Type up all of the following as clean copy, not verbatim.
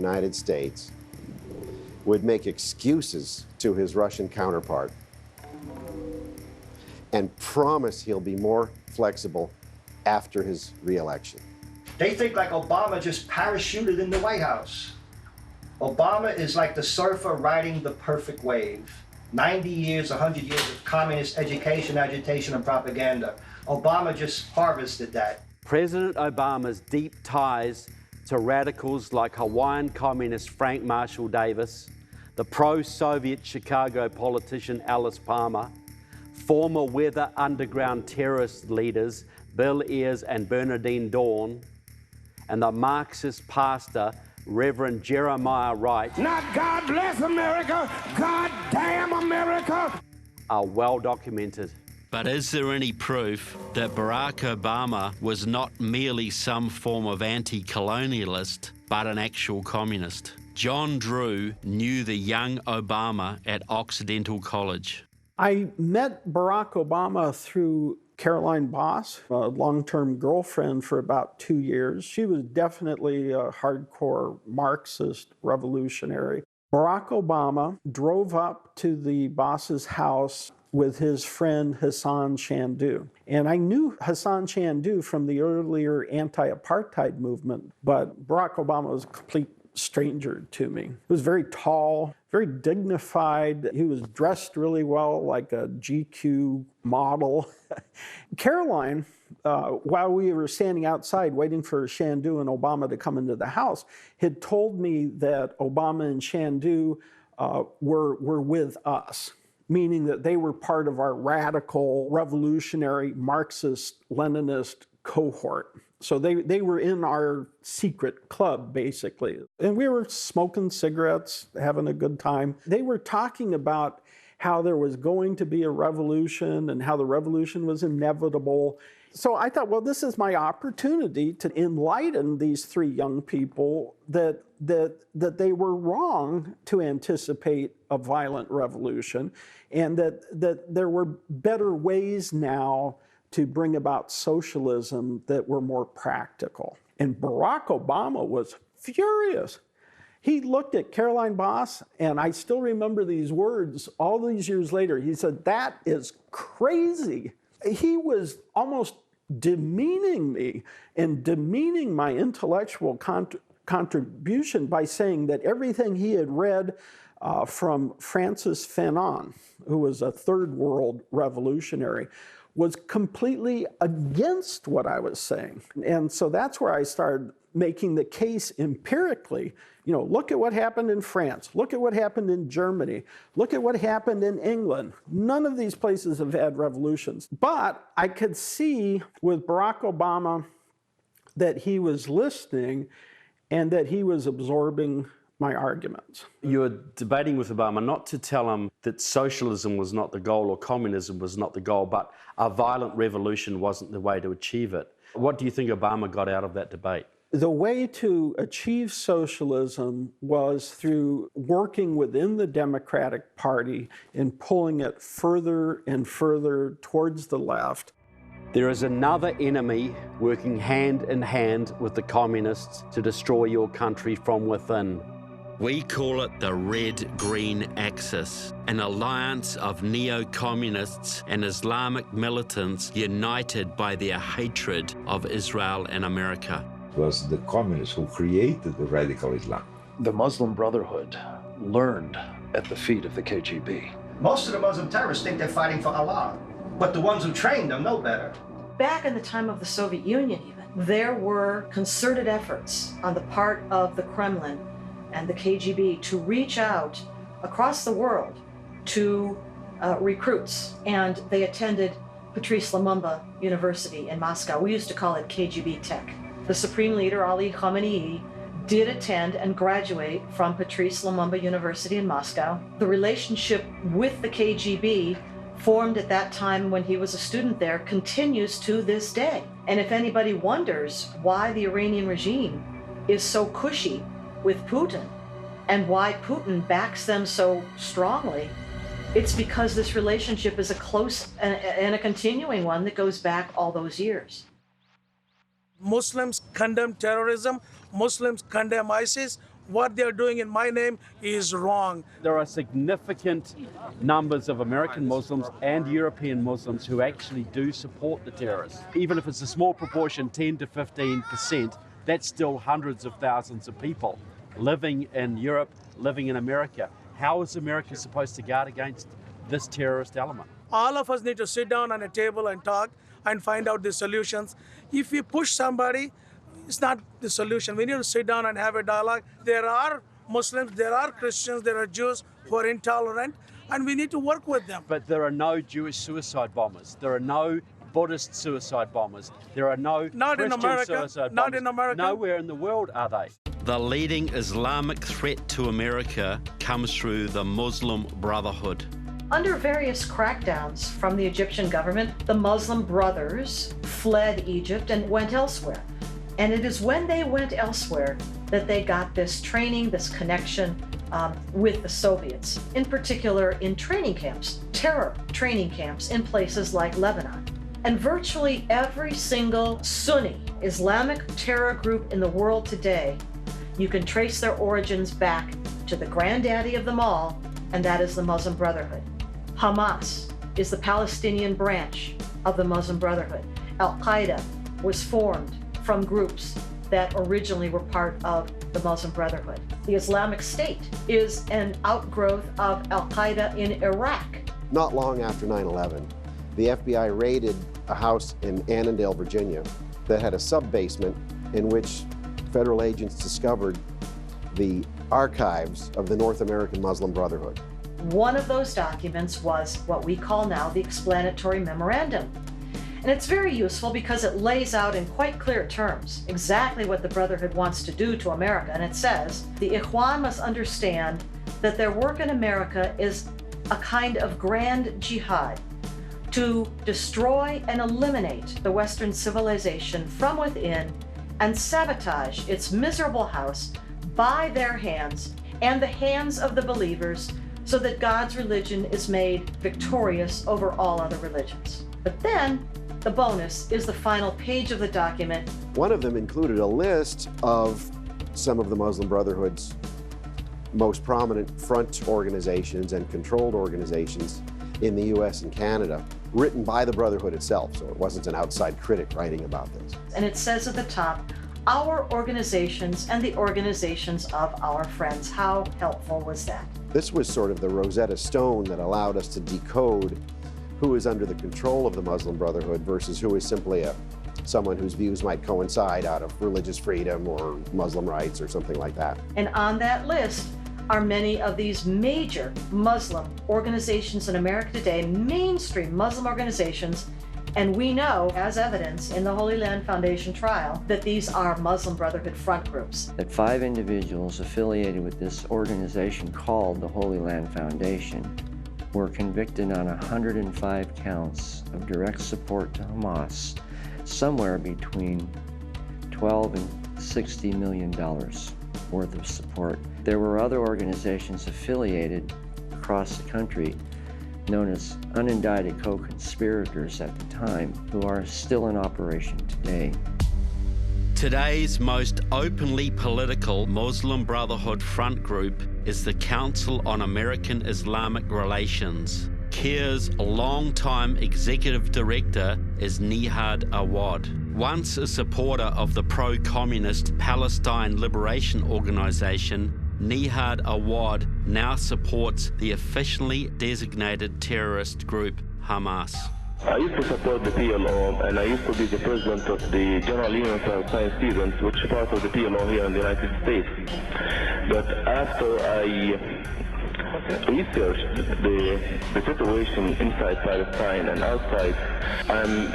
United States would make excuses to his Russian counterpart and promise he'll be more flexible after his re-election. They think like Obama just parachuted in the White House. Obama is like the surfer riding the perfect wave. 90 years, 100 years of communist education, agitation, and propaganda. Obama just harvested that. President Obama's deep ties to radicals like Hawaiian communist Frank Marshall Davis, the pro-Soviet Chicago politician Alice Palmer, former Weather Underground terrorist leaders Bill Ayers and Bernardine Dawn, and the Marxist pastor Reverend Jeremiah Wright, not God bless America, God damn America, are well documented. But is there any proof that Barack Obama was not merely some form of anti-colonialist, but an actual communist? John Drew knew the young Obama at Occidental College. I met Barack Obama through Caroline Boss, a long-term girlfriend for about 2 years. She was definitely a hardcore Marxist revolutionary. Barack Obama drove up to the Boss's house with his friend Hassan Chandu. And I knew Hassan Chandu from the earlier anti-apartheid movement, but Barack Obama was a complete stranger to me. He was very tall, very dignified. He was dressed really well, like a GQ model. Caroline, while we were standing outside waiting for Chandu and Obama to come into the house, had told me that Obama and Chandu were with us, meaning that they were part of our radical, revolutionary, Marxist-Leninist cohort. So they were in our secret club, basically. And we were smoking cigarettes, having a good time. They were talking about how there was going to be a revolution and how the revolution was inevitable. So I thought, well, this is my opportunity to enlighten these three young people that they were wrong to anticipate a violent revolution, and that there were better ways now to bring about socialism that were more practical. And Barack Obama was furious. He looked at Caroline Boss, and I still remember these words all these years later. He said, "That is crazy." He was almost demeaning me and demeaning my intellectual contribution by saying that everything he had read from Francis Fanon, who was a third world revolutionary, was completely against what I was saying. And so that's where I started making the case empirically. You know, look at what happened in France. Look at what happened in Germany. Look at what happened in England. None of these places have had revolutions. But I could see with Barack Obama that he was listening and that he was absorbing my arguments. You were debating with Obama not to tell him that socialism was not the goal or communism was not the goal, but a violent revolution wasn't the way to achieve it. What do you think Obama got out of that debate? The way to achieve socialism was through working within the Democratic Party and pulling it further and further towards the left. There is another enemy working hand in hand with the communists to destroy your country from within. We call it the Red-Green Axis, an alliance of neo-communists and Islamic militants united by their hatred of Israel and America. It was the communists who created the radical Islam. The Muslim Brotherhood learned at the feet of the KGB. Most of the Muslim terrorists think they're fighting for Allah, but the ones who trained them know better. Back in the time of the Soviet Union even, there were concerted efforts on the part of the Kremlin and the KGB to reach out across the world to recruits. And they attended Patrice Lumumba University in Moscow. We used to call it KGB Tech. The Supreme Leader, Ali Khamenei, did attend and graduate from Patrice Lumumba University in Moscow. The relationship with the KGB formed at that time when he was a student there continues to this day. And if anybody wonders why the Iranian regime is so cushy with Putin and why Putin backs them so strongly, it's because this relationship is a close and a continuing one that goes back all those years. Muslims condemn terrorism, Muslims condemn ISIS, what they're doing in my name is wrong. There are significant numbers of American Muslims and European Muslims who actually do support the terrorists. Even if it's a small proportion, 10 to 15%, that's still hundreds of thousands of people living in Europe, living in America. How is America supposed to guard against this terrorist element? All of us need to sit down on a table and talk and find out the solutions. If you push somebody, it's not the solution. We need to sit down and have a dialogue. There are Muslims, there are Christians, there are Jews who are intolerant, and we need to work with them. But there are no Jewish suicide bombers. There are no Buddhist suicide bombers. There are no Christian suicide bombers. Not in America. Nowhere in the world are they. The leading Islamic threat to America comes through the Muslim Brotherhood. Under various crackdowns from the Egyptian government, the Muslim Brothers fled Egypt and went elsewhere. And it is when they went elsewhere that they got this training, this connection with the Soviets, in particular in training camps, terror training camps in places like Lebanon. And virtually every single Sunni Islamic terror group in the world today, you can trace their origins back to the granddaddy of them all, and that is the Muslim Brotherhood. Hamas is the Palestinian branch of the Muslim Brotherhood. Al-Qaeda was formed from groups that originally were part of the Muslim Brotherhood. The Islamic State is an outgrowth of Al-Qaeda in Iraq. Not long after 9/11, the FBI raided a house in Annandale, Virginia, that had a sub-basement in which federal agents discovered the archives of the North American Muslim Brotherhood. One of those documents was what we call now the explanatory memorandum. And it's very useful because it lays out in quite clear terms exactly what the Brotherhood wants to do to America. And it says, the Ikhwan must understand that their work in America is a kind of grand jihad to destroy and eliminate the Western civilization from within and sabotage its miserable house by their hands and the hands of the believers, so that God's religion is made victorious over all other religions. But then, the bonus is the final page of the document. One of them included a list of some of the Muslim Brotherhood's most prominent front organizations and controlled organizations in the US and Canada, written by the Brotherhood itself, so it wasn't an outside critic writing about this. And it says at the top, our organizations and the organizations of our friends. How helpful was that? This was sort of the Rosetta Stone that allowed us to decode who is under the control of the Muslim Brotherhood versus who is simply someone whose views might coincide out of religious freedom or Muslim rights or something like that. And on that list are many of these major Muslim organizations in America today, mainstream Muslim organizations. And we know, as evidence in the Holy Land Foundation trial, that these are Muslim Brotherhood front groups. That 5 individuals affiliated with this organization called the Holy Land Foundation were convicted on 105 counts of direct support to Hamas, somewhere between $12 and $60 million worth of support. There were other organizations affiliated across the country known as unindicted co-conspirators at the time, who are still in operation today. Today's most openly political Muslim Brotherhood front group is the Council on American Islamic Relations. CAIR's longtime executive director is Nihad Awad. Once a supporter of the pro-communist Palestine Liberation Organization, Nihad Awad now supports the officially designated terrorist group Hamas. I used to support the PLO, and I used to be the president of the General Union for Science Students, which is part of the PLO here in the United States. But after I researched the situation inside Palestine and outside, I'm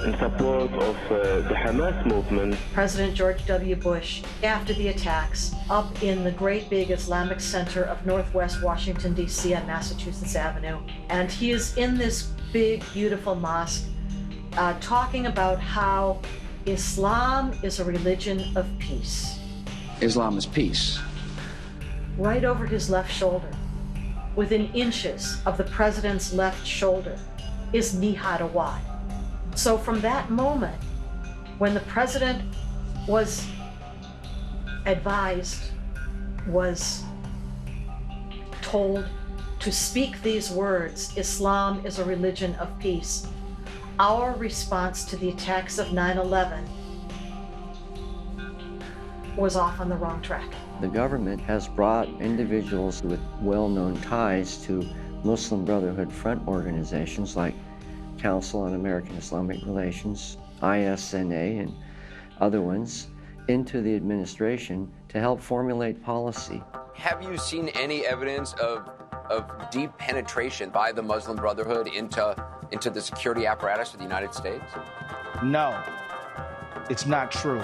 in support of the Hamas movement. President George W. Bush, after the attacks up in the great big Islamic center of Northwest Washington, D.C. on Massachusetts Avenue, and he is in this big, beautiful mosque talking about how Islam is a religion of peace. Islam is peace. Right over his left shoulder, within inches of the president's left shoulder, is Nihad Awad. So from that moment, when the president was advised was told to speak these words, Islam is a religion of peace. Our response to the attacks of 9/11 was off on the wrong track. The government has brought individuals with well-known ties to Muslim Brotherhood front organizations like Council on American Islamic Relations, ISNA, and other ones into the administration to help formulate policy. Have you seen any evidence of deep penetration by the Muslim Brotherhood into the security apparatus of the United States? No, it's not true.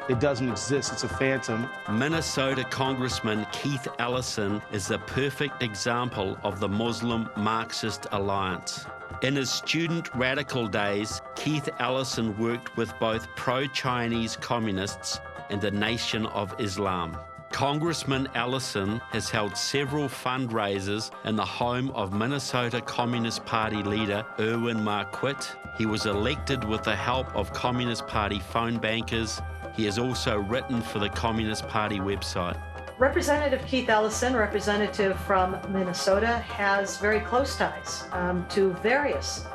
It doesn't exist. It's a phantom. Minnesota Congressman Keith Ellison is the perfect example of the Muslim Marxist alliance. In his student radical days, Keith Ellison worked with both pro-Chinese communists and the Nation of Islam. Congressman Ellison has held several fundraisers in the home of Minnesota Communist Party leader Erwin Marquette. He was elected with the help of Communist Party phone bankers. He has also written for the Communist Party website. Representative Keith Ellison, representative from Minnesota, has very close ties to various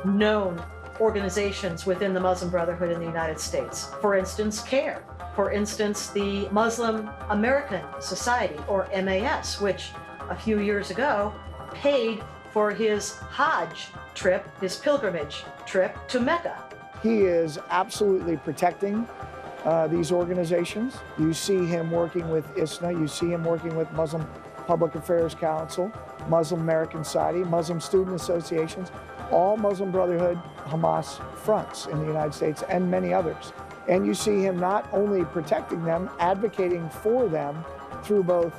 known organizations within the Muslim Brotherhood in the United States. For instance, CARE. For instance, the Muslim American Society, or MAS, which a few years ago paid for his Hajj trip, his pilgrimage trip to Mecca. He is absolutely protecting these organizations. You see him working with ISNA, you see him working with Muslim Public Affairs Council, Muslim American Society, Muslim Student Associations, all Muslim Brotherhood Hamas fronts in the United States and many others. And you see him not only protecting them, advocating for them through both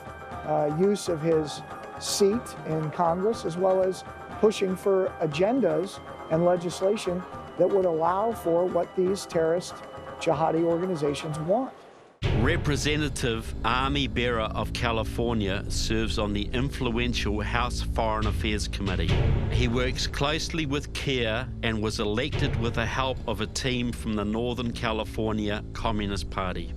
use of his seat in Congress as well as pushing for agendas and legislation that would allow for what these terrorist jihadi organizations want. Representative Army Bearer of California serves on the influential House Foreign Affairs Committee. He works closely with CARE and was elected with the help of a team from the Northern California Communist Party.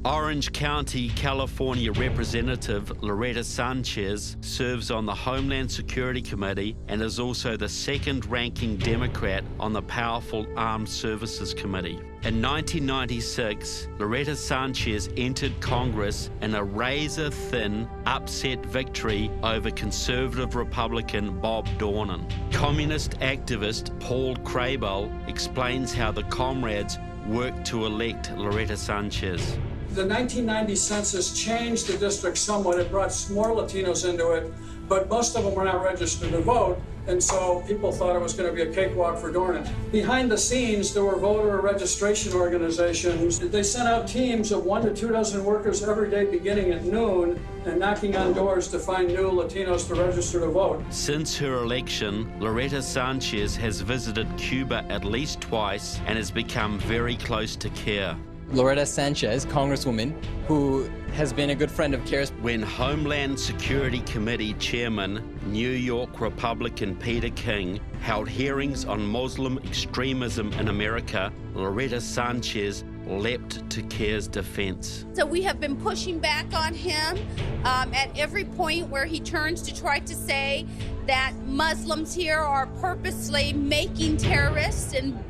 Orange County, California Representative Loretta Sanchez serves on the Homeland Security Committee and is also the second-ranking Democrat on the powerful Armed Services Committee. In 1996, Loretta Sanchez entered Congress in a razor-thin, upset victory over conservative Republican Bob Dornan. Communist activist Paul Crabel explains how the Comrades worked to elect Loretta Sanchez. The 1990 census changed the district somewhat. It brought more Latinos into it, but most of them were not registered to vote, and so people thought it was going to be a cakewalk for Dornan. Behind the scenes, there were voter registration organizations. They sent out teams of 1 to 2 dozen workers every day beginning at noon and knocking on doors to find new Latinos to register to vote. Since her election, Loretta Sanchez has visited Cuba at least twice and has become very close to CARE. Loretta Sanchez, Congresswoman, who has been a good friend of CARE's. When Homeland Security Committee Chairman, New York Republican Peter King, held hearings on Muslim extremism in America, Loretta Sanchez leapt to CARE's defense. So we have been pushing back on him at every point where he turns to try to say that Muslims here are purposely making terrorists and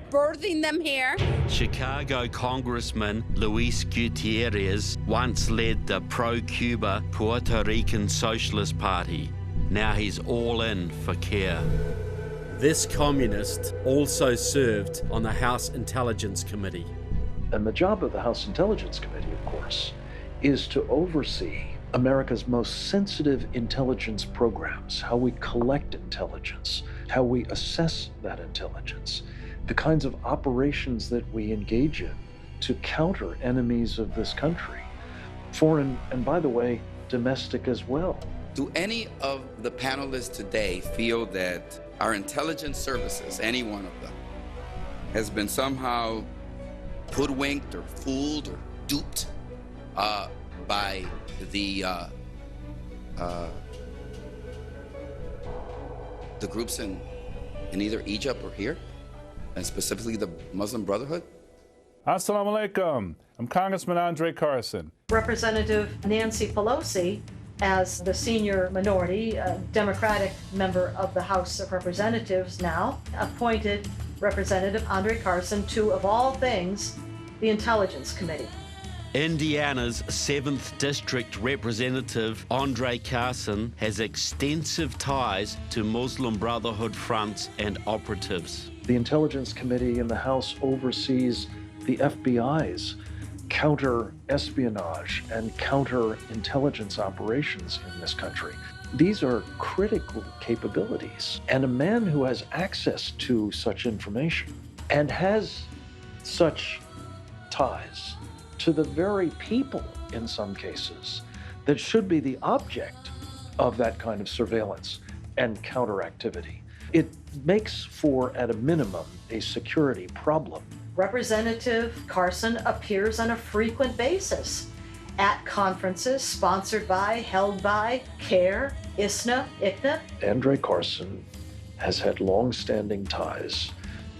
birthing them here. Chicago Congressman Luis Gutierrez once led the pro-Cuba Puerto Rican Socialist Party. Now he's all in for CARE. This communist also served on the House Intelligence Committee. And the job of the House Intelligence Committee, of course, is to oversee America's most sensitive intelligence programs, how we collect intelligence, how we assess that intelligence, the kinds of operations that we engage in to counter enemies of this country, foreign and, by the way, domestic as well. Do any of the panelists today feel that our intelligence services, any one of them, has been somehow hoodwinked or fooled or duped by the groups in either Egypt or here, and specifically the Muslim Brotherhood? Assalamu alaikum. I'm Congressman Andre Carson. Representative Nancy Pelosi, as the senior minority Democratic member of the House of Representatives now, appointed Representative Andre Carson to, of all things, the Intelligence Committee. Indiana's 7th District Representative Andre Carson has extensive ties to Muslim Brotherhood fronts and operatives. The Intelligence Committee in the House oversees the FBI's counter-espionage and counter-intelligence operations in this country. These are critical capabilities. And a man who has access to such information and has such ties to the very people, in some cases, that should be the object of that kind of surveillance and counteractivity. It makes for, at a minimum, a security problem. Representative Carson appears on a frequent basis at conferences sponsored by, held by CARE, ISNA, ICNA. Andre Carson has had long-standing ties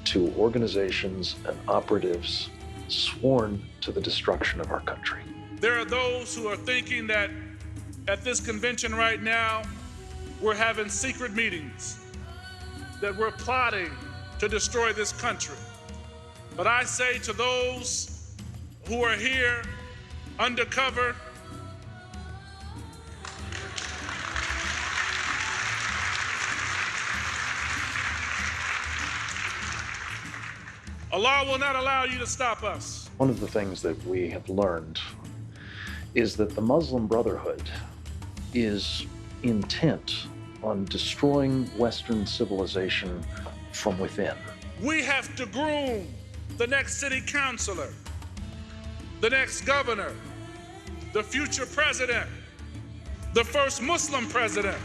to organizations and operatives sworn to the destruction of our country. There are those who are thinking that at this convention right now, we're having secret meetings, that we're plotting to destroy this country. But I say to those who are here undercover, Allah will not allow you to stop us. One of the things that we have learned is that the Muslim Brotherhood is intent on destroying Western civilization from within. We have to groom the next city councilor, the next governor, the future president, the first Muslim president.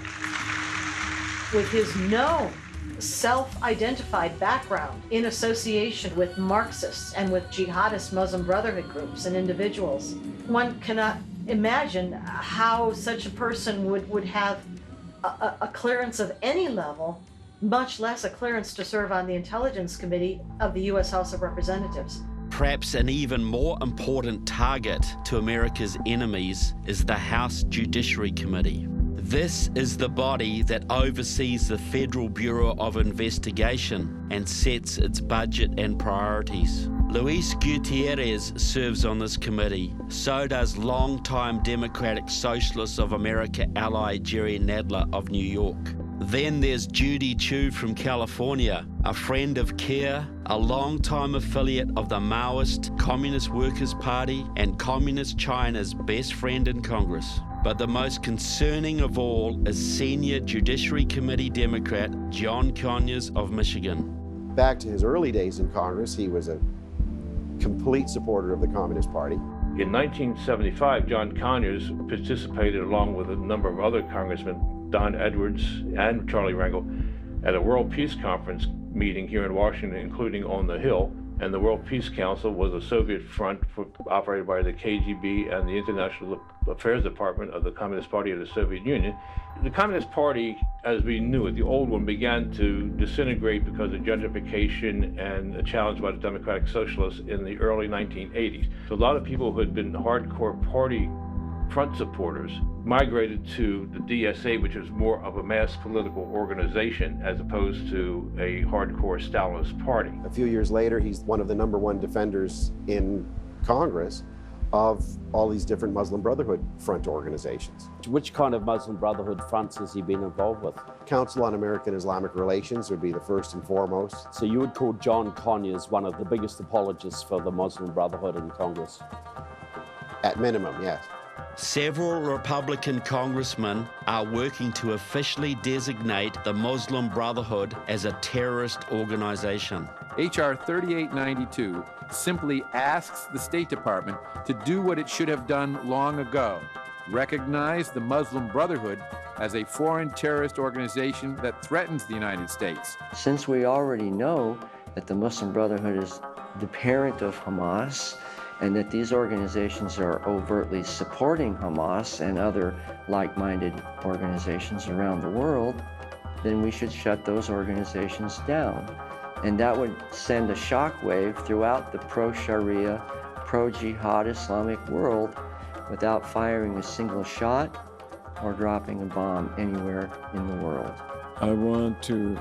With his known self-identified background in association with Marxists and with jihadist Muslim Brotherhood groups and individuals, one cannot imagine how such a person would have a clearance of any level, much less a clearance to serve on the Intelligence Committee of the U.S. House of Representatives. Perhaps an even more important target to America's enemies is the House Judiciary Committee. This is the body that oversees the Federal Bureau of Investigation and sets its budget and priorities. Luis Gutierrez serves on this committee. So does longtime Democratic Socialists of America ally Jerry Nadler of New York. Then there's Judy Chu from California, a friend of CARE, a longtime affiliate of the Maoist Communist Workers' Party and Communist China's best friend in Congress. But the most concerning of all is Senior Judiciary Committee Democrat John Conyers of Michigan. Back to his early days in Congress, he was a complete supporter of the Communist Party. In 1975, John Conyers participated along with a number of other congressmen, Don Edwards and Charlie Rangel, at a World Peace Conference meeting here in Washington, including on the Hill. And the World Peace Council was a Soviet front operated by the KGB and the International Affairs Department of the Communist Party of the Soviet Union. The Communist Party, as we knew it, the old one, began to disintegrate because of gentrification and a challenge by the Democratic Socialists in the early 1980s. So a lot of people who had been hardcore party front supporters migrated to the DSA, which is more of a mass political organization as opposed to a hardcore Stalinist party. A few years later, he's one of the #1 defenders in Congress of all these different Muslim Brotherhood front organizations. Which kind of Muslim Brotherhood fronts has he been involved with? Council on American Islamic Relations would be the first and foremost. So you would call John Conyers one of the biggest apologists for the Muslim Brotherhood in Congress? At minimum, yes. Several Republican congressmen are working to officially designate the Muslim Brotherhood as a terrorist organization. H.R. 3892 simply asks the State Department to do what it should have done long ago: recognize the Muslim Brotherhood as a foreign terrorist organization that threatens the United States. Since we already know that the Muslim Brotherhood is the parent of Hamas, and that these organizations are overtly supporting Hamas and other like-minded organizations around the world, then we should shut those organizations down. And that would send a shockwave throughout the pro-Sharia, pro-jihad Islamic world without firing a single shot or dropping a bomb anywhere in the world. I want to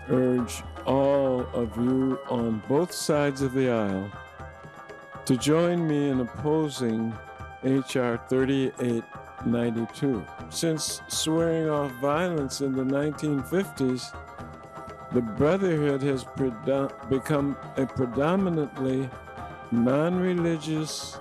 urge all of you on both sides of the aisle to join me in opposing H.R. 3892. Since swearing off violence in the 1950s, the Brotherhood has become a predominantly non-religious